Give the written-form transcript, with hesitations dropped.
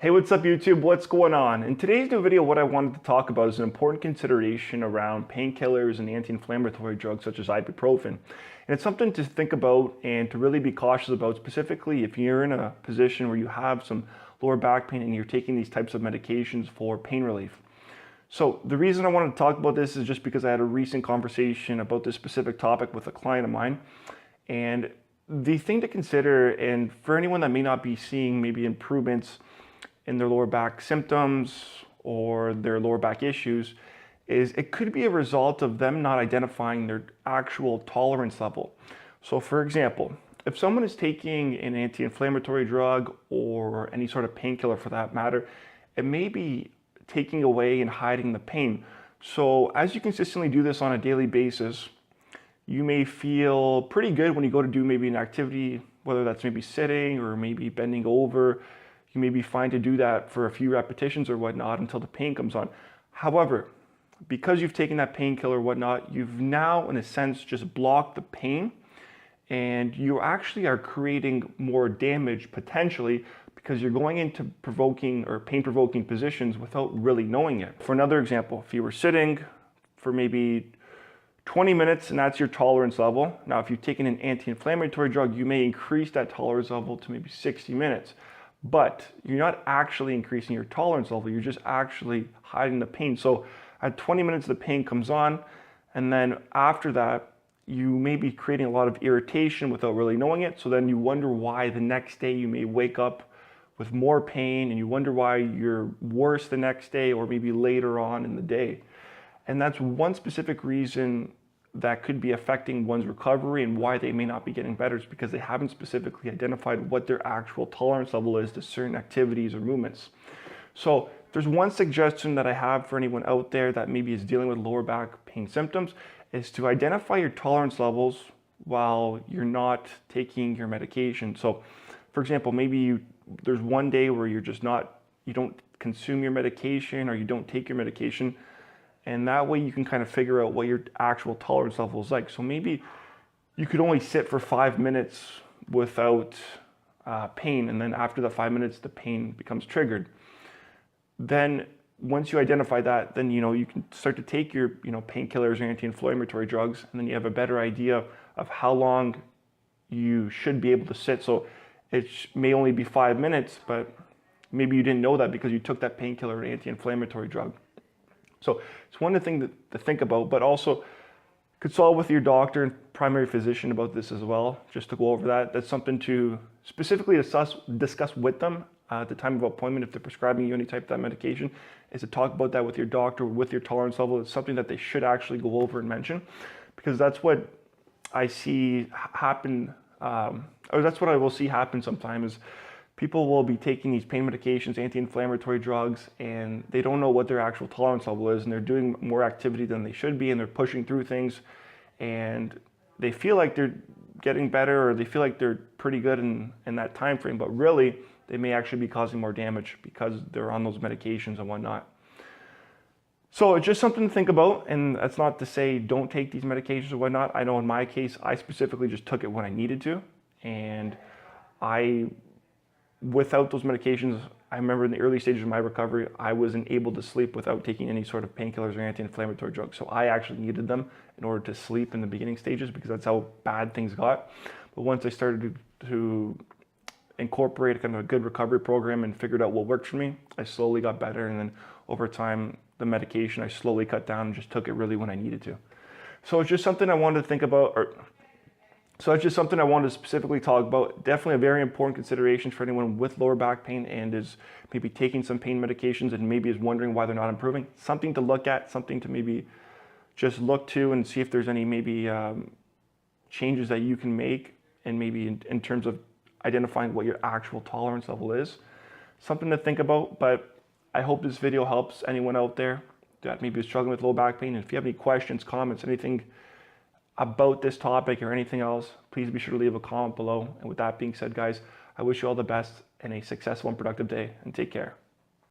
Hey, what's up YouTube? What's going on? In today's new video, what I wanted to talk about is an important consideration around painkillers and anti-inflammatory drugs such as ibuprofen. And it's something to think about and to really be cautious about, specifically if you're in a position where you have some lower back pain and you're taking these types of medications for pain relief. So the reason I wanted to talk about this is just because I had a recent conversation about this specific topic with a client of mine. And the thing to consider, and for anyone that may not be seeing maybe improvements in their lower back symptoms or their lower back issues, is it could be a result of them not identifying their actual tolerance level. So for example, if someone is taking an anti-inflammatory drug or any sort of painkiller for that matter, it may be taking away and hiding the pain. So as you consistently do this on a daily basis, you may feel pretty good when you go to do maybe an activity, whether that's maybe sitting or maybe bending over. You may be fine to do that for a few repetitions or whatnot until the pain comes on. However, because you've taken that painkiller or whatnot, you've now, in a sense, just blocked the pain, and you actually are creating more damage potentially because you're going into provoking or pain-provoking positions without really knowing it. For another example, if you were sitting for maybe 20 minutes and that's your tolerance level. Now, if you've taken an anti-inflammatory drug, you may increase that tolerance level to maybe 60 minutes. But you're not actually increasing your tolerance level, you're just actually hiding the pain. So at 20 minutes, the pain comes on, and then after that, you may be creating a lot of irritation without really knowing it. So then you wonder why the next day you may wake up with more pain, and you wonder why you're worse the next day or maybe later on in the day. And that's one specific reason that could be affecting one's recovery and why they may not be getting better, is because they haven't specifically identified what their actual tolerance level is to certain activities or movements. So there's one suggestion that I have for anyone out there that maybe is dealing with lower back pain symptoms, is to identify your tolerance levels while you're not taking your medication. So for example, maybe there's one day where you don't consume your medication or you don't take your medication. And that way you can kind of figure out what your actual tolerance level is like. So maybe you could only sit for 5 minutes without pain, and then after the 5 minutes, the pain becomes triggered. Then once you identify that, then you can start to take your painkillers or anti-inflammatory drugs, and then you have a better idea of how long you should be able to sit. So it may only be 5 minutes, but maybe you didn't know that because you took that painkiller or anti-inflammatory drug. So it's one thing to think about, but also consult with your doctor and primary physician about this as well, just to go over that. That's something to specifically discuss with them at the time of appointment if they're prescribing you any type of that medication, is to talk about that with your doctor, with your tolerance level. It's something that they should actually go over and mention, because that's what I see happen, or that's what I will see happen sometimes, is people will be taking these pain medications, anti-inflammatory drugs, and they don't know what their actual tolerance level is, and they're doing more activity than they should be, and they're pushing through things, and they feel like they're getting better, or they feel like they're pretty good in that time frame, but really they may actually be causing more damage because they're on those medications and whatnot. So it's just something to think about, and that's not to say don't take these medications or whatnot. I know in my case, I specifically just took it when I needed to, and without those medications, I remember in the early stages of my recovery, I wasn't able to sleep without taking any sort of painkillers or anti-inflammatory drugs. So I actually needed them in order to sleep in the beginning stages, because that's how bad things got. But once I started to incorporate kind of a good recovery program and figured out what worked for me, I slowly got better. And then over time, the medication I slowly cut down and just took it really when I needed to. So it's just something I wanted to think about, So it's just something I wanted to specifically talk about. Definitely a very important consideration for anyone with lower back pain and is maybe taking some pain medications and maybe is wondering why they're not improving. Something to look at, something to maybe just look to and see if there's any maybe changes that you can make, and maybe in terms of identifying what your actual tolerance level is. Something to think about, but I hope this video helps anyone out there that maybe is struggling with low back pain. And if you have any questions, comments, anything about this topic or anything else, please be sure to leave a comment below. And with that being said, guys, I wish you all the best and a successful and productive day, and take care.